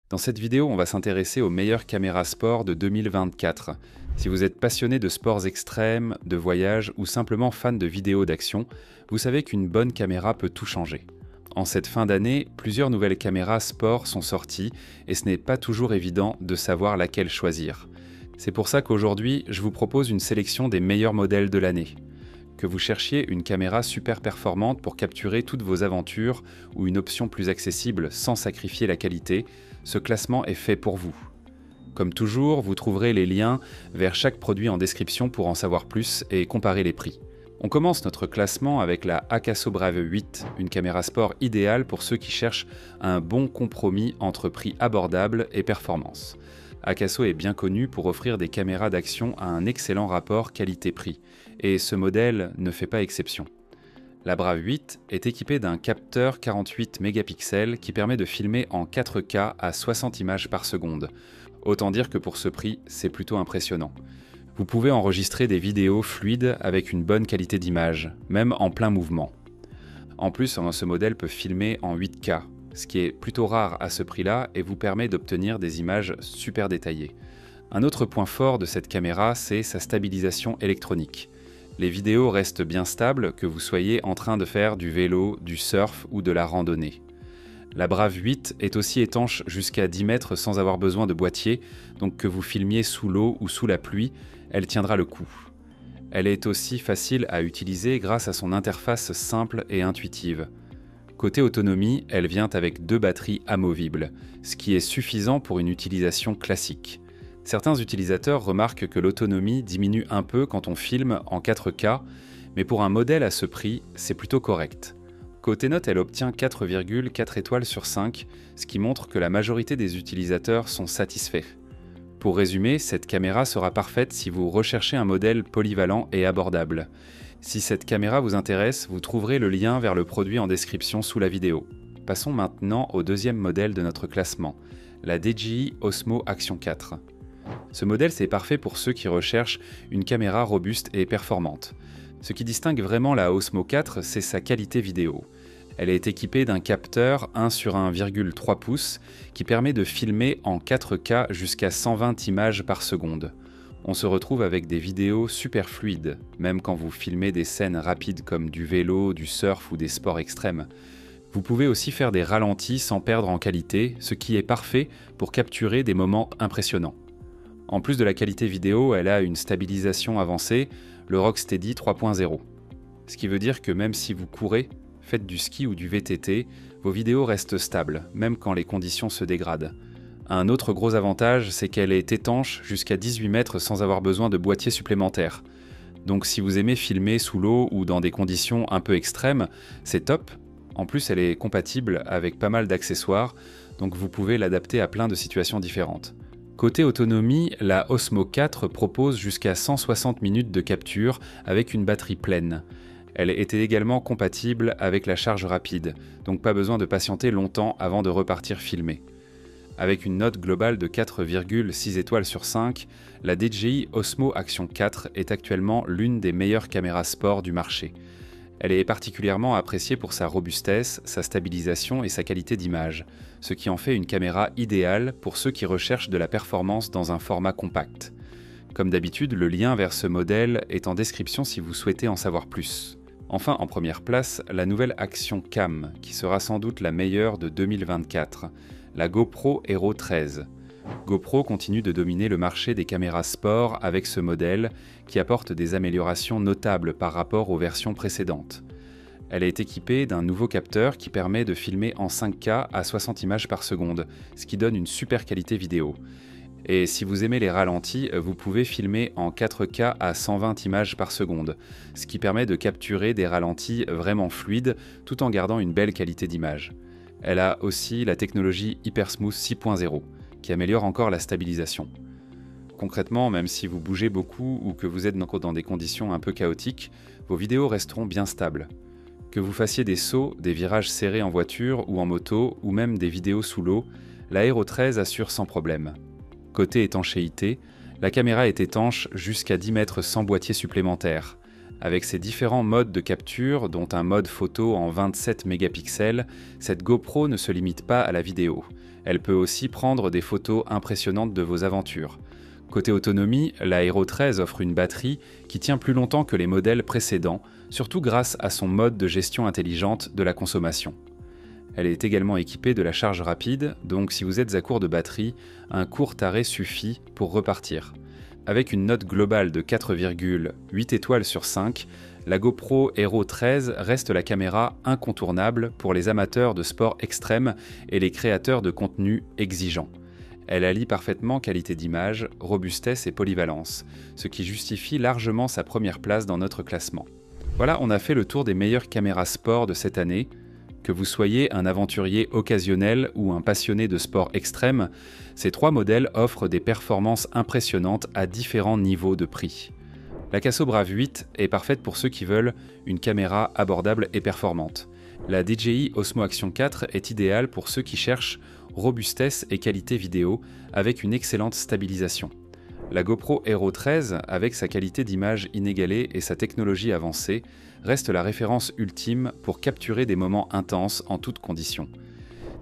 Dans cette vidéo, on va s'intéresser aux meilleures caméras sport de 2024. Si vous êtes passionné de sports extrêmes, de voyages ou simplement fan de vidéos d'action, vous savez qu'une bonne caméra peut tout changer. En cette fin d'année, plusieurs nouvelles caméras sport sont sorties et ce n'est pas toujours évident de savoir laquelle choisir. C'est pour ça qu'aujourd'hui, je vous propose une sélection des meilleurs modèles de l'année. Que vous cherchiez une caméra super performante pour capturer toutes vos aventures ou une option plus accessible sans sacrifier la qualité, ce classement est fait pour vous. Comme toujours, vous trouverez les liens vers chaque produit en description pour en savoir plus et comparer les prix. On commence notre classement avec la Akaso Brave 8, une caméra sport idéale pour ceux qui cherchent un bon compromis entre prix abordable et performance. Akaso est bien connu pour offrir des caméras d'action à un excellent rapport qualité-prix, et ce modèle ne fait pas exception. La Brave 8 est équipée d'un capteur 48 mégapixels qui permet de filmer en 4K à 60 images par seconde. Autant dire que pour ce prix, c'est plutôt impressionnant. Vous pouvez enregistrer des vidéos fluides avec une bonne qualité d'image, même en plein mouvement. En plus, ce modèle peut filmer en 8K, ce qui est plutôt rare à ce prix-là et vous permet d'obtenir des images super détaillées. Un autre point fort de cette caméra, c'est sa stabilisation électronique. Les vidéos restent bien stables que vous soyez en train de faire du vélo, du surf ou de la randonnée. La Brave 8 est aussi étanche jusqu'à 10 mètres sans avoir besoin de boîtier, donc que vous filmiez sous l'eau ou sous la pluie, elle tiendra le coup. Elle est aussi facile à utiliser grâce à son interface simple et intuitive. Côté autonomie, elle vient avec 2 batteries amovibles, ce qui est suffisant pour une utilisation classique. Certains utilisateurs remarquent que l'autonomie diminue un peu quand on filme en 4K, mais pour un modèle à ce prix, c'est plutôt correct. Côté note, elle obtient 4,4 étoiles sur 5, ce qui montre que la majorité des utilisateurs sont satisfaits. Pour résumer, cette caméra sera parfaite si vous recherchez un modèle polyvalent et abordable. Si cette caméra vous intéresse, vous trouverez le lien vers le produit en description sous la vidéo. Passons maintenant au deuxième modèle de notre classement, la DJI Osmo Action 4. Ce modèle, c'est parfait pour ceux qui recherchent une caméra robuste et performante. Ce qui distingue vraiment la Osmo 4, c'est sa qualité vidéo. Elle est équipée d'un capteur 1 sur 1,3 pouces qui permet de filmer en 4K jusqu'à 120 images par seconde. On se retrouve avec des vidéos super fluides, même quand vous filmez des scènes rapides comme du vélo, du surf ou des sports extrêmes. Vous pouvez aussi faire des ralentis sans perdre en qualité, ce qui est parfait pour capturer des moments impressionnants. En plus de la qualité vidéo, elle a une stabilisation avancée, le Rocksteady 3.0. Ce qui veut dire que même si vous courez, faites du ski ou du VTT, vos vidéos restent stables, même quand les conditions se dégradent. Un autre gros avantage, c'est qu'elle est étanche jusqu'à 18 mètres sans avoir besoin de boîtier supplémentaire. Donc si vous aimez filmer sous l'eau ou dans des conditions un peu extrêmes, c'est top. En plus, elle est compatible avec pas mal d'accessoires, donc vous pouvez l'adapter à plein de situations différentes. Côté autonomie, la Osmo 4 propose jusqu'à 160 minutes de capture avec une batterie pleine. Elle était également compatible avec la charge rapide, donc pas besoin de patienter longtemps avant de repartir filmer. Avec une note globale de 4,6 étoiles sur 5, la DJI Osmo Action 4 est actuellement l'une des meilleures caméras sport du marché. Elle est particulièrement appréciée pour sa robustesse, sa stabilisation et sa qualité d'image, ce qui en fait une caméra idéale pour ceux qui recherchent de la performance dans un format compact. Comme d'habitude, le lien vers ce modèle est en description si vous souhaitez en savoir plus. Enfin, en première place, la nouvelle Action Cam, qui sera sans doute la meilleure de 2024, la GoPro Hero 13. GoPro continue de dominer le marché des caméras sport avec ce modèle qui apporte des améliorations notables par rapport aux versions précédentes. Elle est équipée d'un nouveau capteur qui permet de filmer en 5K à 60 images par seconde, ce qui donne une super qualité vidéo. Et si vous aimez les ralentis, vous pouvez filmer en 4K à 120 images par seconde, ce qui permet de capturer des ralentis vraiment fluides tout en gardant une belle qualité d'image. Elle a aussi la technologie HyperSmooth 6.0, qui améliore encore la stabilisation. Concrètement, même si vous bougez beaucoup ou que vous êtes dans des conditions un peu chaotiques, vos vidéos resteront bien stables. Que vous fassiez des sauts, des virages serrés en voiture ou en moto, ou même des vidéos sous l'eau, la Hero 13 assure sans problème. Côté étanchéité, la caméra est étanche jusqu'à 10 mètres sans boîtier supplémentaire. Avec ses différents modes de capture, dont un mode photo en 27 mégapixels, cette GoPro ne se limite pas à la vidéo. Elle peut aussi prendre des photos impressionnantes de vos aventures. Côté autonomie, la Hero 13 offre une batterie qui tient plus longtemps que les modèles précédents, surtout grâce à son mode de gestion intelligente de la consommation. Elle est également équipée de la charge rapide, donc si vous êtes à court de batterie, un court arrêt suffit pour repartir. Avec une note globale de 4,8 étoiles sur 5, la GoPro Hero 13 reste la caméra incontournable pour les amateurs de sport extrême et les créateurs de contenu exigeants. Elle allie parfaitement qualité d'image, robustesse et polyvalence, ce qui justifie largement sa première place dans notre classement. Voilà, on a fait le tour des meilleures caméras sport de cette année. Que vous soyez un aventurier occasionnel ou un passionné de sport extrême, ces 3 modèles offrent des performances impressionnantes à différents niveaux de prix. La Casso Brave 8 est parfaite pour ceux qui veulent une caméra abordable et performante. La DJI Osmo Action 4 est idéale pour ceux qui cherchent robustesse et qualité vidéo avec une excellente stabilisation. La GoPro Hero 13, avec sa qualité d'image inégalée et sa technologie avancée, reste la référence ultime pour capturer des moments intenses en toutes conditions.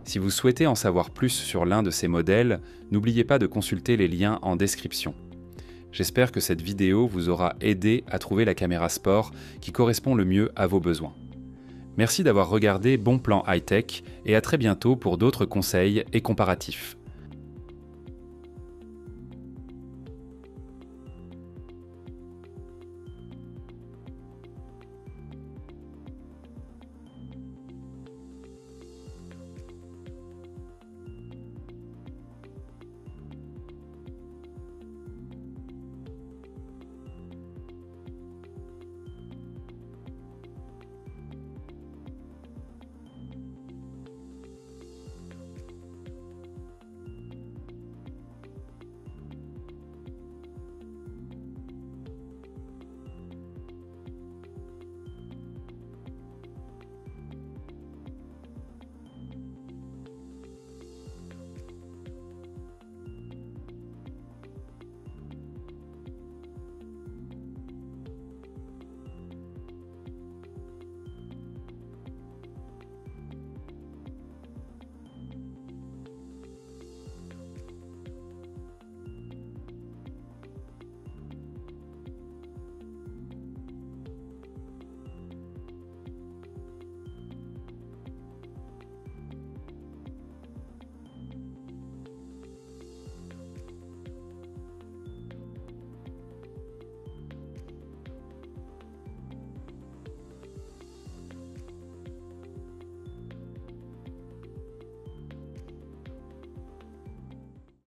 Si vous souhaitez en savoir plus sur l'un de ces modèles, n'oubliez pas de consulter les liens en description. J'espère que cette vidéo vous aura aidé à trouver la caméra sport qui correspond le mieux à vos besoins. Merci d'avoir regardé Bon Plan High Tech et à très bientôt pour d'autres conseils et comparatifs.